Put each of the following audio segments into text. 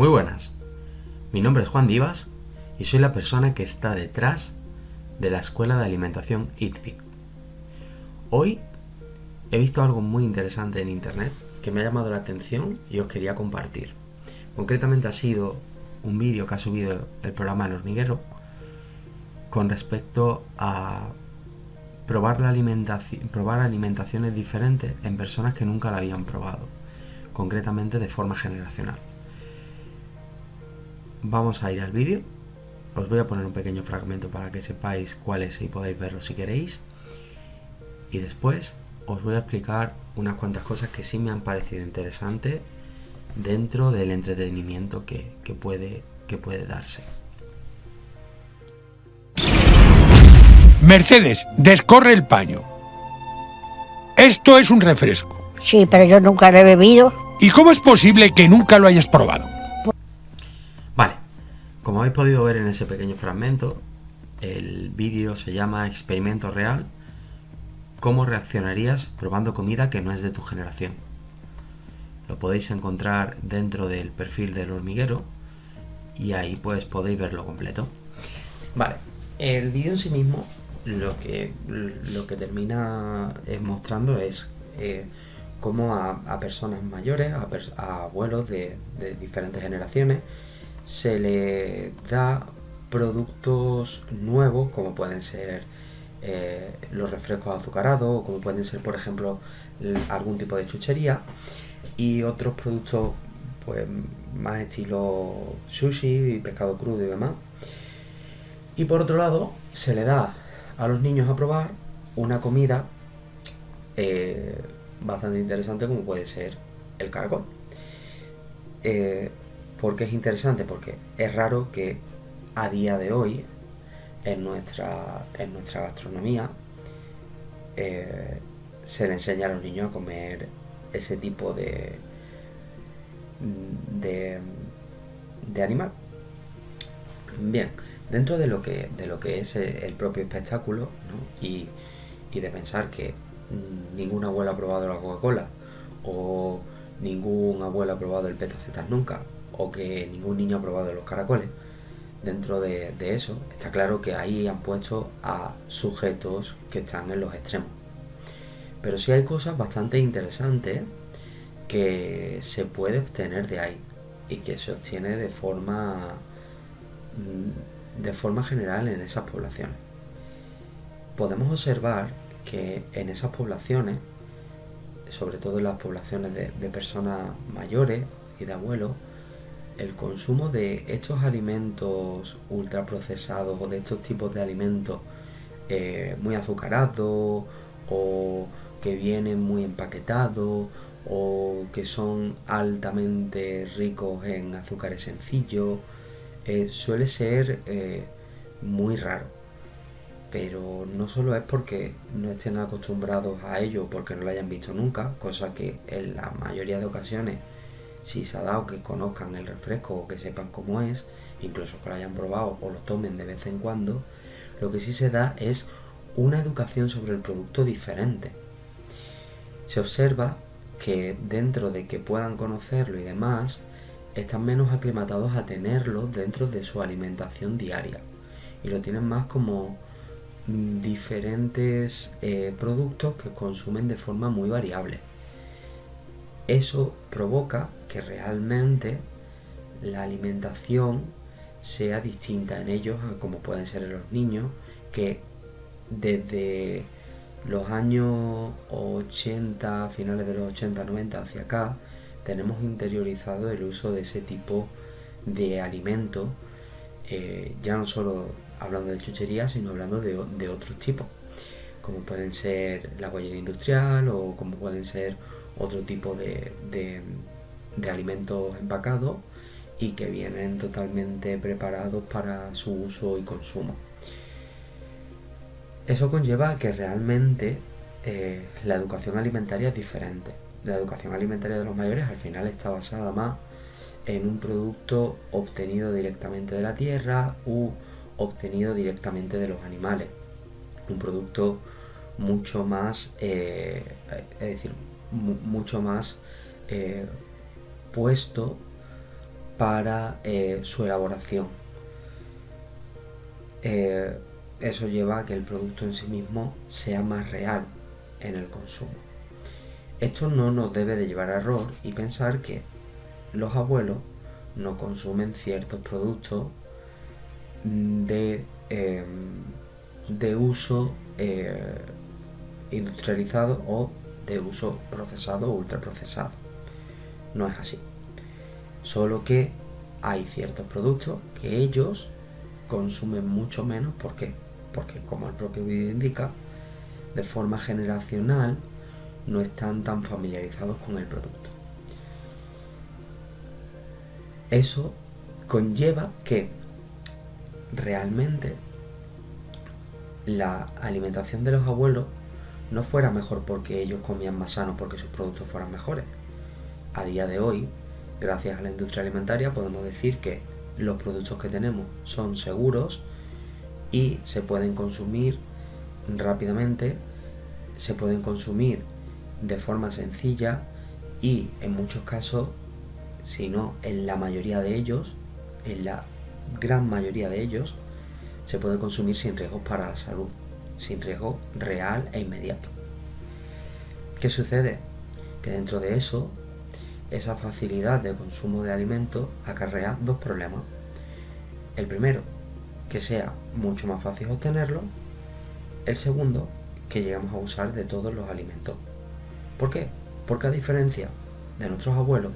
Muy buenas, mi nombre es Juan Divas y soy la persona que está detrás de la escuela de alimentación EatFit. Hoy he visto algo muy interesante en internet que me ha llamado la atención y os quería compartir. Concretamente ha sido un vídeo que ha subido el programa El Hormiguero con respecto a probar alimentaciones diferentes en personas que nunca la habían probado, concretamente de forma generacional. Vamos a ir al vídeo. Os voy a poner un pequeño fragmento para que sepáis cuál es y podáis verlo si queréis. Y después os voy a explicar unas cuantas cosas que sí me han parecido interesantes dentro del entretenimiento que puede darse. Mercedes, descorre el paño. Esto es un refresco. Sí, pero yo nunca lo he bebido. ¿Y cómo es posible que nunca lo hayas probado? Vale, como habéis podido ver en ese pequeño fragmento, el vídeo se llama Experimento Real. ¿Cómo reaccionarías probando comida que no es de tu generación? Lo podéis encontrar dentro del perfil del Hormiguero y ahí pues podéis verlo completo. Vale, el vídeo en sí mismo lo que termina mostrando es cómo a personas mayores, a abuelos de diferentes generaciones, se les da productos nuevos, como pueden ser los refrescos azucarados, como pueden ser, por ejemplo, algún tipo de chuchería, y otros productos pues más estilo sushi y pescado crudo y demás. Y por otro lado, se le da a los niños a probar una comida bastante interesante, como puede ser el caracol. ¿Por qué es interesante? Porque es raro que a día de hoy en nuestra gastronomía se le enseña a los niños a comer ese tipo de animal. Bien, dentro de lo que es el propio espectáculo, ¿no? y de pensar que ningún abuelo ha probado la Coca-Cola, o ningún abuelo ha probado el Petacetas nunca, o que ningún niño ha probado los caracoles, dentro de eso está claro que ahí han puesto a sujetos que están en los extremos. Pero sí hay cosas bastante interesantes que se puede obtener de ahí y que se obtiene de forma general en esas poblaciones. Podemos observar que en esas poblaciones, sobre todo en las poblaciones de personas mayores y de abuelos, el consumo de estos alimentos ultraprocesados o de estos tipos de alimentos muy azucarados, o que vienen muy empaquetados, o que son altamente ricos en azúcares sencillos, suele ser muy raro. Pero no solo es porque no estén acostumbrados a ello, porque no lo hayan visto nunca, cosa que en la mayoría de ocasiones sí se ha dado que conozcan el refresco o que sepan cómo es, incluso que lo hayan probado o lo tomen de vez en cuando. Lo que sí se da es una educación sobre el producto diferente. Se observa que dentro de que puedan conocerlo y demás, están menos aclimatados a tenerlo dentro de su alimentación diaria y lo tienen más como diferentes productos que consumen de forma muy variable. Eso provoca que realmente la alimentación sea distinta en ellos a como pueden ser en los niños, que desde los años 80, finales de los 80, 90 hacia acá, tenemos interiorizado el uso de ese tipo de alimentos, ya no solo hablando de chucherías, sino hablando de otros tipos, como pueden ser la guayera industrial o como pueden ser otro tipo de alimentos empacados y que vienen totalmente preparados para su uso y consumo. Eso conlleva que realmente la educación alimentaria es diferente. La educación alimentaria de los mayores al final está basada más en un producto obtenido directamente de la tierra u obtenido directamente de los animales. Un producto mucho más, mucho más puesto para su elaboración. Eso lleva a que el producto en sí mismo sea más real en el consumo. Esto no nos debe de llevar a error y pensar que los abuelos no consumen ciertos productos de uso industrializado o de uso procesado o ultraprocesado. No es así. Solo que hay ciertos productos que ellos consumen mucho menos. ¿Por qué? Porque, como el propio vídeo indica, de forma generacional no están tan familiarizados con el producto. Eso conlleva que realmente la alimentación de los abuelos no fuera mejor porque ellos comían más sano, porque sus productos fueran mejores. A día de hoy, gracias a la industria alimentaria, podemos decir que los productos que tenemos son seguros y se pueden consumir rápidamente, se pueden consumir de forma sencilla y en muchos casos, si no en la mayoría de ellos, en la gran mayoría de ellos, se puede consumir sin riesgos para la salud, sin riesgo real e inmediato. ¿Qué sucede? Que dentro de eso, esa facilidad de consumo de alimentos acarrea dos problemas. El primero, que sea mucho más fácil obtenerlo. El segundo, que llegamos a usar de todos los alimentos. ¿Por qué? Porque a diferencia de nuestros abuelos,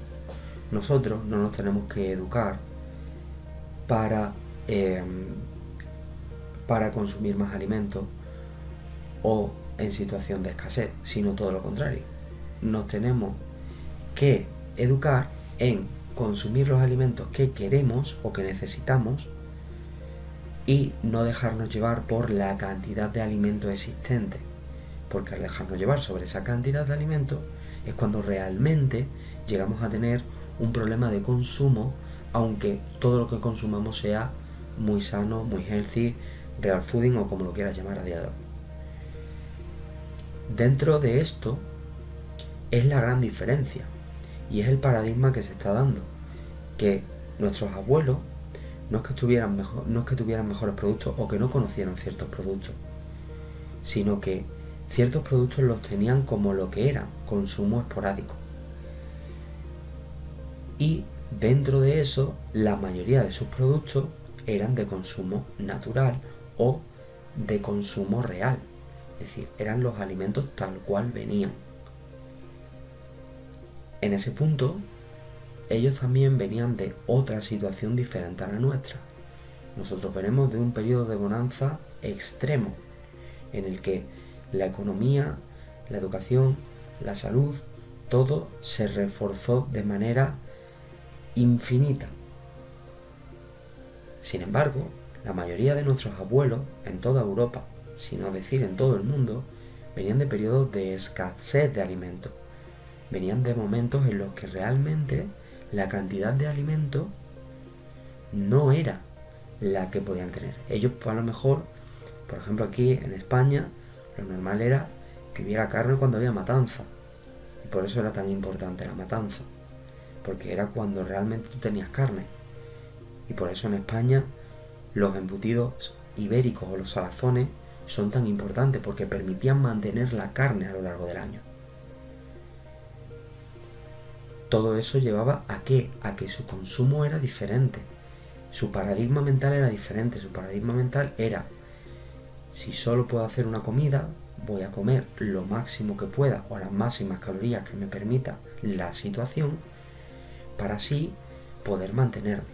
nosotros no nos tenemos que educar para consumir más alimentos o en situación de escasez, sino todo lo contrario. Nos tenemos que educar en consumir los alimentos que queremos o que necesitamos y no dejarnos llevar por la cantidad de alimentos existentes, porque al dejarnos llevar sobre esa cantidad de alimentos es cuando realmente llegamos a tener un problema de consumo, aunque todo lo que consumamos sea muy sano, muy healthy, real fooding o como lo quieras llamar a día de hoy. Dentro de esto es la gran diferencia y es el paradigma que se está dando, que nuestros abuelos no es que tuvieran mejores productos o que no conocieran ciertos productos, sino que ciertos productos los tenían como lo que era, consumo esporádico. Y dentro de eso, la mayoría de sus productos eran de consumo natural o de consumo real. Es decir, eran los alimentos tal cual venían. En ese punto, ellos también venían de otra situación diferente a la nuestra. Nosotros venimos de un periodo de bonanza extremo, en el que la economía, la educación, la salud, todo se reforzó de manera infinita. Sin embargo, la mayoría de nuestros abuelos en toda Europa, si no decir en todo el mundo, venían de periodos de escasez de alimentos. Venían de momentos en los que realmente la cantidad de alimento no era la que podían tener. Ellos, pues, a lo mejor, por ejemplo aquí en España, lo normal era que hubiera carne cuando había matanza. Y por eso era tan importante la matanza, porque era cuando realmente tú tenías carne. Y por eso en España los embutidos ibéricos o los salazones son tan importantes, porque permitían mantener la carne a lo largo del año. Todo eso llevaba ¿a qué? A que su consumo era diferente. Su paradigma mental era diferente. Su paradigma mental era: si solo puedo hacer una comida, voy a comer lo máximo que pueda o las máximas calorías que me permita la situación para así poder mantenerme.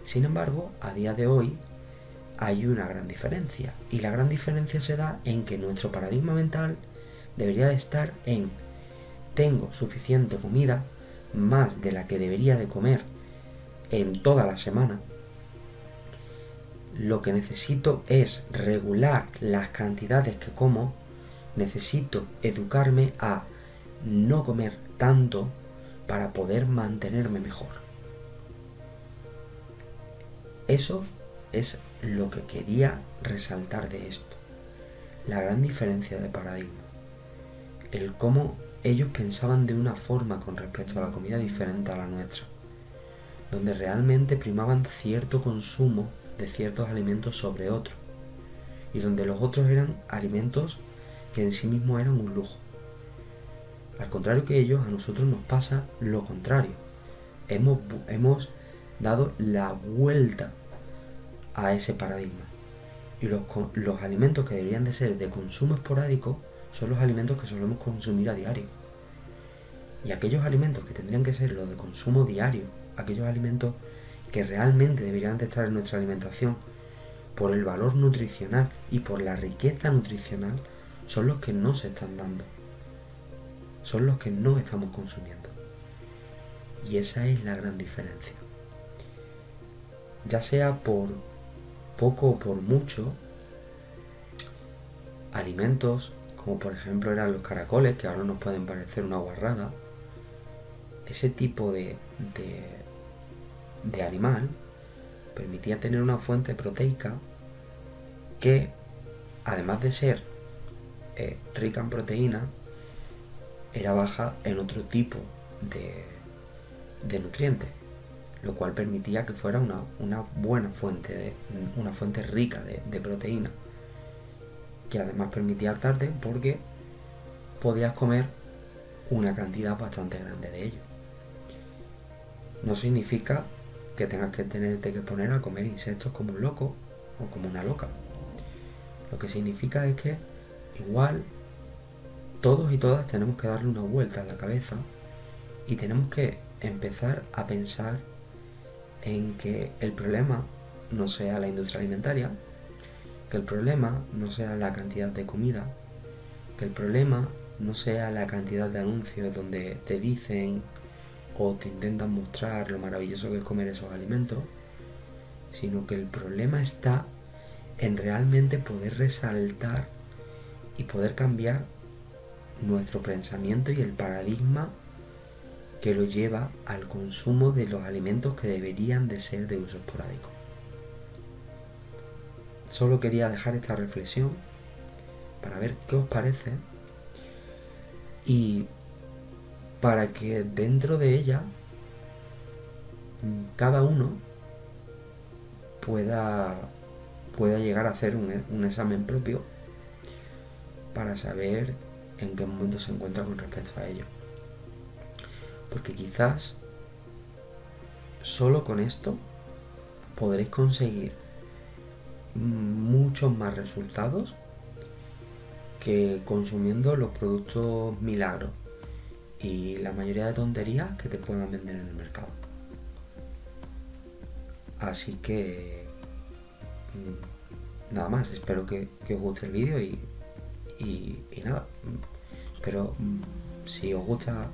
Sin embargo, a día de hoy hay una gran diferencia, y la gran diferencia se da en que nuestro paradigma mental debería de estar en: tengo suficiente comida, más de la que debería de comer en toda la semana. Lo que necesito es regular las cantidades que como. Necesito educarme a no comer tanto para poder mantenerme mejor. Eso es lo que quería resaltar de esto. La gran diferencia de paradigma. El cómo ellos pensaban de una forma con respecto a la comida diferente a la nuestra. donde realmente primaban cierto consumo de ciertos alimentos sobre otros, y donde los otros eran alimentos que en sí mismos eran un lujo. Al contrario que ellos, a nosotros nos pasa lo contrario. Hemos dado la vuelta a ese paradigma. Y los alimentos que deberían de ser de consumo esporádico son los alimentos que solemos consumir a diario. Y aquellos alimentos que tendrían que ser los de consumo diario, aquellos alimentos que realmente deberían de estar en nuestra alimentación por el valor nutricional y por la riqueza nutricional, son los que no se están dando. Son los que no estamos consumiendo. Y esa es la gran diferencia. Ya sea por poco o por mucho, alimentos como por ejemplo eran los caracoles, que ahora nos pueden parecer una guarrada, ese tipo de animal permitía tener una fuente proteica que, además de ser rica en proteína, era baja en otro tipo de nutrientes, lo cual permitía que fuera una buena fuente, una fuente rica de proteína, que además permitía hartarte porque podías comer una cantidad bastante grande de ello. No significa que tengas que tenerte que poner a comer insectos como un loco o como una loca. Lo que significa es que igual todos y todas tenemos que darle una vuelta a la cabeza y tenemos que empezar a pensar en que el problema no sea la industria alimentaria, que el problema no sea la cantidad de comida, que el problema no sea la cantidad de anuncios donde te dicen o te intentan mostrar lo maravilloso que es comer esos alimentos, sino que el problema está en realmente poder resaltar y poder cambiar nuestro pensamiento y el paradigma que lo lleva al consumo de los alimentos que deberían de ser de uso esporádico. Solo quería dejar esta reflexión para ver qué os parece y para que dentro de ella cada uno pueda llegar a hacer un examen propio para saber en qué momento se encuentra con respecto a ello. Porque quizás solo con esto podréis conseguir muchos más resultados que consumiendo los productos milagros y la mayoría de tonterías que te puedan vender en el mercado. Así que nada más, espero que os guste el vídeo y nada, espero, si os gusta,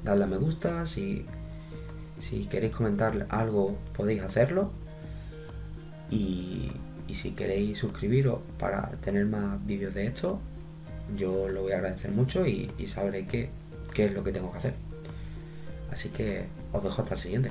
darle a me gusta, si queréis comentar algo podéis hacerlo y si queréis suscribiros para tener más vídeos de esto, yo lo voy a agradecer mucho y sabré qué es lo que tengo que hacer. Así que os dejo hasta el siguiente.